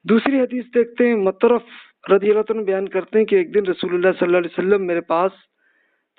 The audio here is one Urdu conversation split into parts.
دوسری حدیث دیکھتے ہیں، مطرف رضی اللہ عنہ بیان کرتے ہیں کہ ایک دن رسول اللہ صلی اللہ علیہ وسلم میرے پاس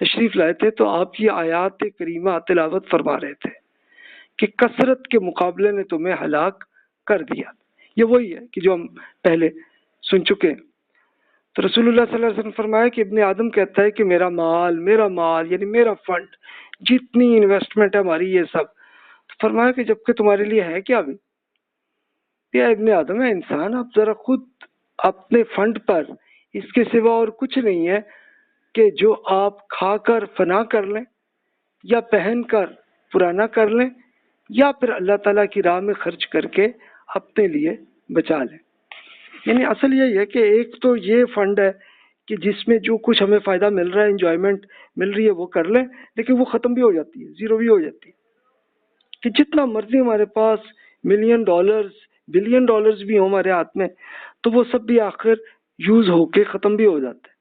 تشریف لائے تھے تو آپ یہ آیات کریمہ تلاوت فرما رہے تھے کہ کثرت کے مقابلے نے تمہیں ہلاک کر دیا. یہ وہی ہے کہ جو ہم پہلے سن چکے ہیں. تو رسول اللہ صلی اللہ علیہ وسلم فرمایا کہ ابن آدم کہتا ہے کہ میرا مال یعنی میرا فنڈ، جتنی انویسٹمنٹ ہے ہماری، یہ سب. تو فرمایا کہ جب کہ تمہارے لیے ہے کیا بھی؟ یا ابن آدم ہے انسان، آپ ذرا خود اپنے فنڈ پر اس کے سوا اور کچھ نہیں ہے کہ جو آپ کھا کر فنا کر لیں یا پہن کر پرانا کر لیں یا پھر اللہ تعالیٰ کی راہ میں خرچ کر کے اپنے لیے بچا لیں. یعنی اصل یہی ہے کہ ایک تو یہ فنڈ ہے کہ جس میں جو کچھ ہمیں فائدہ مل رہا ہے، انجوائمنٹ مل رہی ہے، وہ کر لیں، لیکن وہ ختم بھی ہو جاتی ہے، زیرو بھی ہو جاتی ہے. کہ جتنا مرضی ہمارے پاس ملین ڈالرز بلین ڈالرز بھی ہوں ہمارے ہاتھ میں، تو وہ سب بھی آخر یوز ہو کے ختم بھی ہو جاتے ہیں.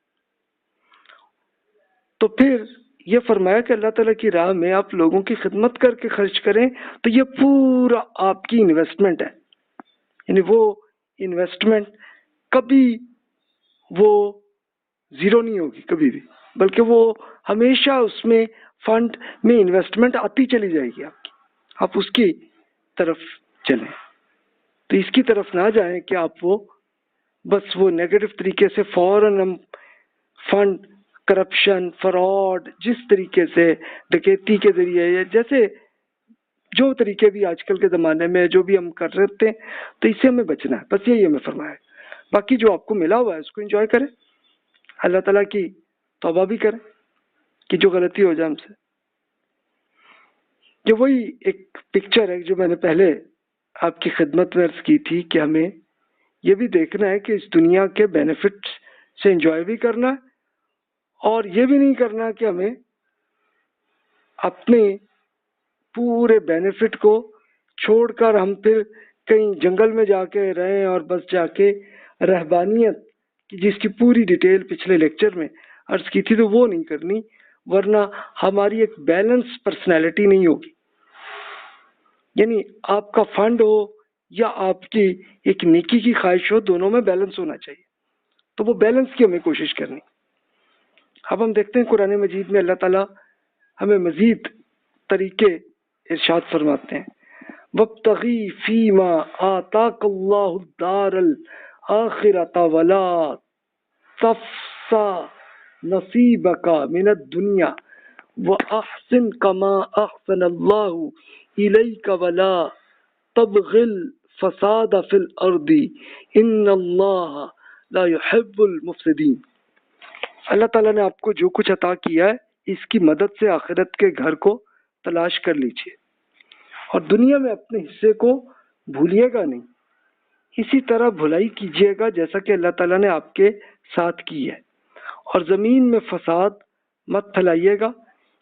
تو پھر یہ فرمایا کہ اللہ تعالیٰ کی راہ میں آپ لوگوں کی خدمت کر کے خرچ کریں تو یہ پورا آپ کی انویسٹمنٹ ہے. یعنی وہ انویسٹمنٹ کبھی وہ زیرو نہیں ہوگی کبھی بھی، بلکہ وہ ہمیشہ اس میں فنڈ میں انویسٹمنٹ آتی چلی جائے گی آپ کی، آپ اس کی طرف چلیں. تو اس کی طرف نہ جائیں کہ آپ وہ بس وہ نیگیٹو طریقے سے فوراً ہم فنڈ کرپشن، فراڈ، جس طریقے سے ڈکیتی کے ذریعے یا جیسے جو طریقے بھی آج کل کے زمانے میں جو بھی ہم کر رہے تھے، تو اس سے ہمیں بچنا ہے. بس یہی ہمیں فرمایا ہے. باقی جو آپ کو ملا ہوا ہے اس کو انجوائے کریں، اللہ تعالیٰ کی توبہ بھی کریں کہ جو غلطی ہو جائے ہم سے. یہ وہی ایک پکچر ہے جو میں نے پہلے آپ کی خدمت میں عرض کی تھی کہ ہمیں یہ بھی دیکھنا ہے کہ اس دنیا کے بینیفٹ سے انجوائے بھی کرنا ہے، اور یہ بھی نہیں کرنا کہ ہمیں اپنے پورے بینیفٹ کو چھوڑ کر ہم پھر کہیں جنگل میں جا کے رہیں اور بس جا کے رہبانیت کی جس کی پوری ڈیٹیل پچھلے لیکچر میں عرض کی تھی تو وہ نہیں کرنی، ورنہ ہماری ایک بیلنس پرسنالٹی نہیں ہوگی. یعنی آپ کا فنڈ ہو یا آپ کی ایک نیکی کی خواہش ہو، دونوں میں بیلنس ہونا چاہیے. تو وہ بیلنس کی ہمیں کوشش کرنی. اب ہم دیکھتے ہیں قرآن مجید میں اللہ تعالیٰ ہمیں مزید طریقے ارشاد فرماتے ہیں. وَابْتَغِي فِي مَا آتَاكَ اللَّهُ الدَّارَ الْآخِرَةَ وَلَا تَنْسَ نَصِيبَكَ مِنَ الدُّنْيَا وَأَحْسِنْ كَمَا أَحْسَنَ اللَّهُ إِلَيْكَ وَلَا تَبْغِ الْفَسَادَ فِي الْأَرْضِ إِنَّ اللَّهَ لَا يُحِبُّ الْمُفْسِدِينَ. اللہ تعالیٰ نے آپ کو جو کچھ عطا کیا ہے اس کی مدد سے آخرت کے گھر کو تلاش کر لیجئے، اور دنیا میں اپنے حصے کو بھولیے گا نہیں. اسی طرح بھلائی کیجیے گا جیسا کہ اللہ تعالیٰ نے آپ کے ساتھ کی ہے، اور زمین میں فساد مت پھیلائیے گا.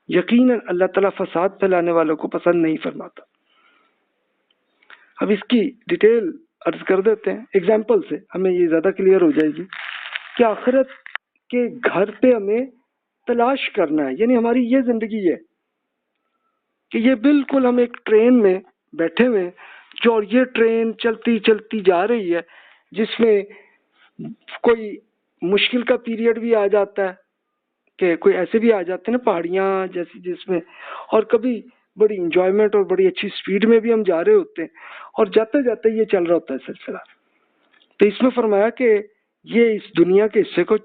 یقیناً اللہ تعالیٰ فساد پھیلانے والوں کو پسند نہیں فرماتا. اب اس کی ڈیٹیل عرض کر دیتے ہیں ایگزامپل سے، ہمیں یہ زیادہ کلیئر ہو جائے گی کہ آخرت کے گھر پہ ہمیں تلاش کرنا ہے. یعنی ہماری یہ زندگی ہے کہ یہ بالکل ہم ایک ٹرین میں بیٹھے ہوئے جو، اور یہ ٹرین چلتی چلتی جا رہی ہے جس میں کوئی مشکل کا پیریڈ بھی آ جاتا ہے کہ کوئی ایسے بھی آ جاتے ہیں نا پہاڑیاں جیسی جس میں، اور کبھی بڑی انجوائمنٹ اور بڑی اچھی سپیڈ میں بھی ہم جا رہے ہوتے ہیں، اور جاتے جاتے یہ چل رہا ہوتا ہے سلسلہ. تو اس میں فرمایا کہ یہ اس دنیا کے حصے کو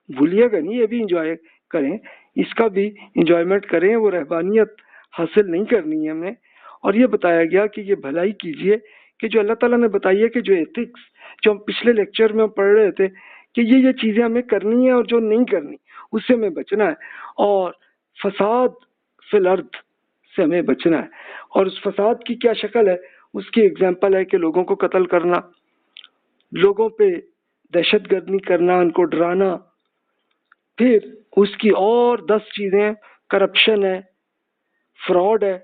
بھولیے گا نہیں، یہ بھی انجوائے کریں، اس کا بھی انجوائمنٹ کریں. وہ رہبانیت حاصل نہیں کرنی ہے ہمیں. اور یہ بتایا گیا کہ یہ بھلائی کیجیے کہ جو اللہ تعالیٰ نے بتائی ہے کہ جو ایتھکس جو ہم پچھلے لیکچر میں پڑھ رہے تھے کہ یہ چیزیں ہمیں کرنی ہے اور جو نہیں کرنی اس سے ہمیں بچنا ہے، اور فساد فی الارض سے ہمیں بچنا ہے. اور اس فساد کی کیا شکل ہے؟ اس کی اگزامپل ہے کہ لوگوں کو قتل کرنا، لوگوں پہ دہشت گردی کرنا، ان کو ڈرانا. پھر اس کی اور 10 چیزیں، کرپشن ہے، فراڈ ہے.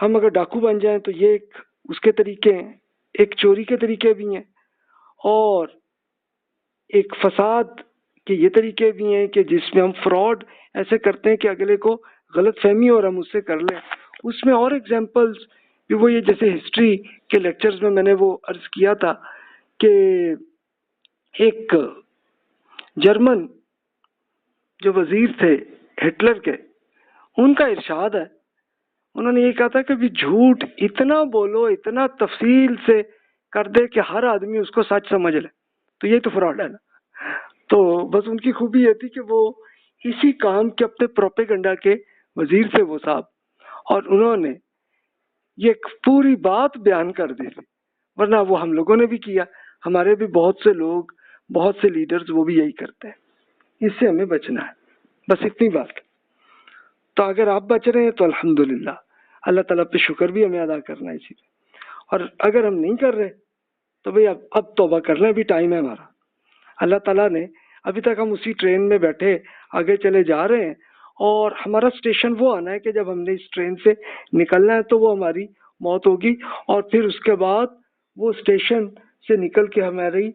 ہم اگر ڈاکو بن جائیں تو یہ ایک اس کے طریقے ہیں، ایک چوری کے طریقے بھی ہیں، اور ایک فساد کے یہ طریقے بھی ہیں کہ جس میں ہم فراڈ ایسے کرتے ہیں کہ اگلے کو غلط فہمی اور ہم اس سے کر لیں. اس میں اور ایگزامپلس پھر وہ یہ جیسے ہسٹری کے لیکچرز میں نے وہ عرض کیا تھا کہ ایک جرمن جو وزیر تھے ہٹلر کے، ان کا ارشاد ہے، انہوں نے یہ کہا تھا کہ بھی جھوٹ اتنا بولو، اتنا تفصیل سے کر دے کہ ہر آدمی اس کو سچ سمجھ لے، تو یہ تو فراڈ ہے نا۔ تو بس ان کی خوبی یہ تھی کہ وہ اسی کام کے اپنے پروپیگنڈا کے وزیر تھے وہ صاحب، اور انہوں نے یہ پوری بات بیان کر دی تھی، ورنہ وہ ہم لوگوں نے بھی کیا، ہمارے بھی بہت سے لوگ، بہت سے لیڈرز وہ بھی یہی کرتے ہیں۔ اس سے ہمیں بچنا ہے، بس اتنی بات۔ تو اگر آپ بچ رہے ہیں تو الحمدللہ، اللہ تعالیٰ پہ شکر بھی ہمیں ادا کرنا ہے اسی پہ، اور اگر ہم نہیں کر رہے تو بھئی اب توبہ کرنا بھی ٹائم ہے ہمارا۔ اللہ تعالیٰ نے ابھی تک ہم اسی ٹرین میں بیٹھے آگے چلے جا رہے ہیں، اور ہمارا اسٹیشن وہ آنا ہے کہ جب ہم نے اس ٹرین سے نکلنا ہے تو وہ ہماری موت ہوگی، اور پھر اس کے بعد وہ اسٹیشن سے نکل کے ہماری،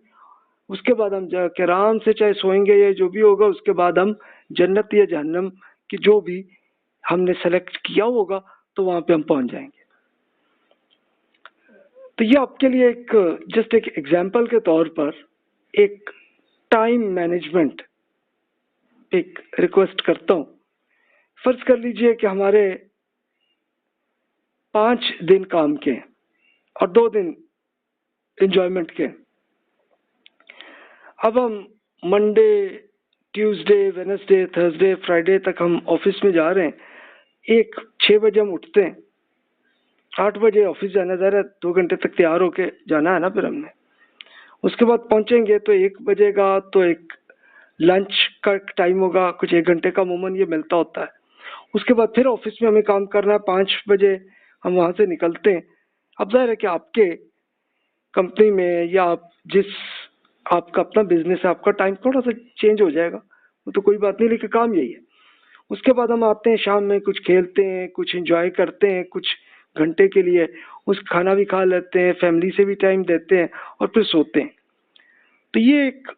اس کے بعد ہم جا کے آرام سے چاہے سوئیں گے یا جو بھی ہوگا، اس کے بعد ہم جنت یا جہنم کی جو بھی ہم نے سلیکٹ کیا ہوگا تو وہاں پہ ہم پہنچ جائیں گے۔ تو یہ آپ کے لیے ایک جسٹ ایک ایگزامپل کے طور پر ایک ٹائم مینجمنٹ ایک ریکویسٹ کرتا ہوں۔ فرض کر لیجئے کہ ہمارے 5 دن کام کے اور 2 دن انجوائمنٹ کے، اب ہم Monday, Tuesday, Wednesday, Thursday, Friday تک ہم آفس میں جا رہے ہیں۔ 6 بجے ہم اٹھتے ہیں، 8 بجے آفس جانا، ظاہر ہے 2 گھنٹے تک تیار ہو کے جانا ہے نا، پھر ہم نے اس کے بعد پہنچیں گے تو 1 بجے گا، تو ایک لنچ کا ٹائم ہوگا، کچھ 1 گھنٹے کا عموماً یہ ملتا ہوتا ہے۔ اس کے بعد پھر آفس میں ہمیں کام کرنا ہے، 5 بجے ہم وہاں سے نکلتے ہیں۔ اب ظاہر ہے کہ آپ کے کمپنی میں یا آپ کا اپنا بزنس ہے، آپ کا ٹائم تھوڑا سا چینج ہو جائے گا، وہ تو کوئی بات نہیں، لیکن کام یہی ہے۔ اس کے بعد ہم آتے ہیں شام میں، کچھ کھیلتے ہیں، کچھ انجوائے کرتے ہیں، کچھ گھنٹے کے لیے اس کھانا بھی کھا لیتے ہیں، فیملی سے بھی ٹائم دیتے ہیں، اور پھر سوتے ہیں۔ تو یہ ایک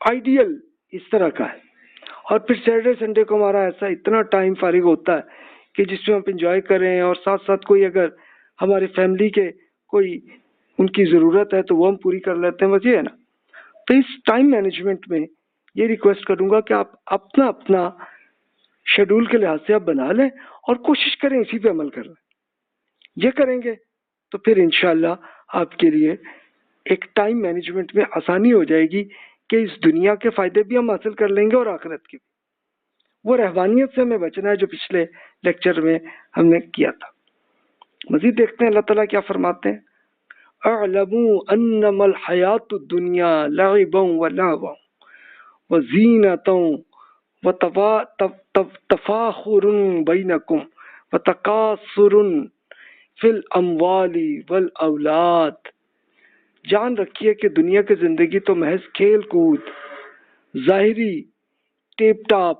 آئیڈیل اس طرح کا ہے۔ اور پھر سیٹرڈے سنڈے کو ہمارا ایسا اتنا ٹائم فارغ ہوتا ہے کہ جس میں ہم انجوائے کریں، اور ساتھ ساتھ کوئی اگر ہماری فیملی کے کوئی ان کی ضرورت ہے تو وہ ہم پوری کر لیتے ہیں، بس یہ ہے نا۔ تو اس ٹائم مینجمنٹ میں یہ ریکویسٹ کروں گا کہ آپ اپنا اپنا شیڈول کے لحاظ سے آپ بنا لیں اور کوشش کریں اسی پہ عمل کریں۔ یہ کریں گے تو پھر انشاءاللہ آپ کے لیے ایک ٹائم مینجمنٹ میں آسانی ہو جائے گی کہ اس دنیا کے فائدے بھی ہم حاصل کر لیں گے اور آخرت کے بھی۔ وہ رہبانیت سے ہمیں بچنا ہے جو پچھلے لیکچر میں ہم نے کیا تھا۔ مزید دیکھتے ہیں اللہ تعالیٰ کیا فرماتے ہیں۔ اعلموا انما الحیات الدنیا لعب ولہو وزینۃ وتفاخر بینکم وتکاثر فی الاموال والاولاد۔ جان رکھیے کہ دنیا کی زندگی تو محض کھیل کود، ظاہری ٹیپ ٹاپ،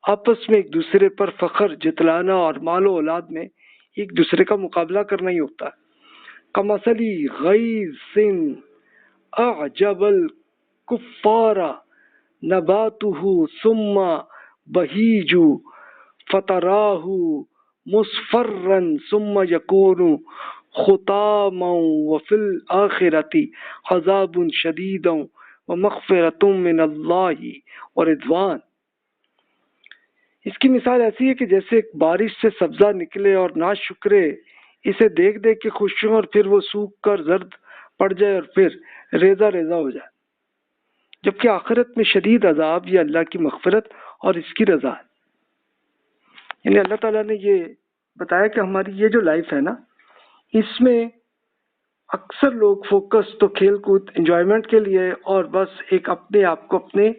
آپس میں ایک دوسرے پر فخر جتلانا اور مال و اولاد میں ایک دوسرے کا مقابلہ کرنا ہی ہوتا ہے۔ کمثلی غیث اعجب الکفار نباتہ ثم بہیج فتراہ مصفرا ثم یکون خطاما وفی الآخرۃ عذاب شدید ومغفرۃ من اللہ ورضوان۔ اس کی مثال ایسی ہے کہ جیسے بارش سے سبزہ نکلے اور ناشکرے اسے دیکھ دیکھ کے خوش ہوں، اور پھر وہ سوکھ کر زرد پڑ جائے اور پھر ریزہ ریزہ ہو جائے، جبکہ آخرت میں شدید عذاب یہ اللہ کی مغفرت اور اس کی رضا ہے۔ یعنی اللہ تعالیٰ نے یہ بتایا کہ ہماری یہ جو لائف ہے نا، اس میں اکثر لوگ فوکس تو کھیل کود انجوائمنٹ کے لیے، اور بس ایک اپنے آپ کو اپنے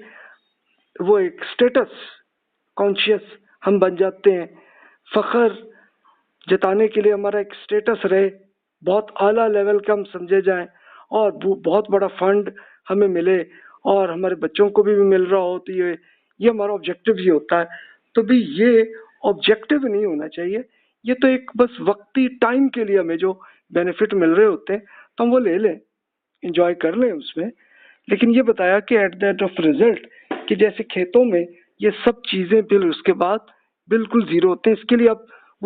وہ ایک سٹیٹس کانشیس ہم بن جاتے ہیں، فخر جتانے کے لیے ہمارا ایک سٹیٹس رہے، بہت اعلیٰ لیول کا ہم سمجھے جائیں، اور بہت بڑا فنڈ ہمیں ملے اور ہمارے بچوں کو بھی مل رہا ہو، تو یہ ہمارا آبجیکٹو ہی ہوتا ہے۔ تو بھی یہ آبجیکٹو نہیں ہونا چاہیے، یہ تو ایک بس وقتی ٹائم کے لیے ہمیں جو بینیفٹ مل رہے ہوتے ہیں تو ہم وہ لے لیں، انجوائے کر لیں اس میں، لیکن یہ بتایا کہ at the end of result کہ جیسے کھیتوں میں یہ سب چیزیں پھر اس کے بعد بالکل زیرو ہوتے ہیں، اس کے لیے اب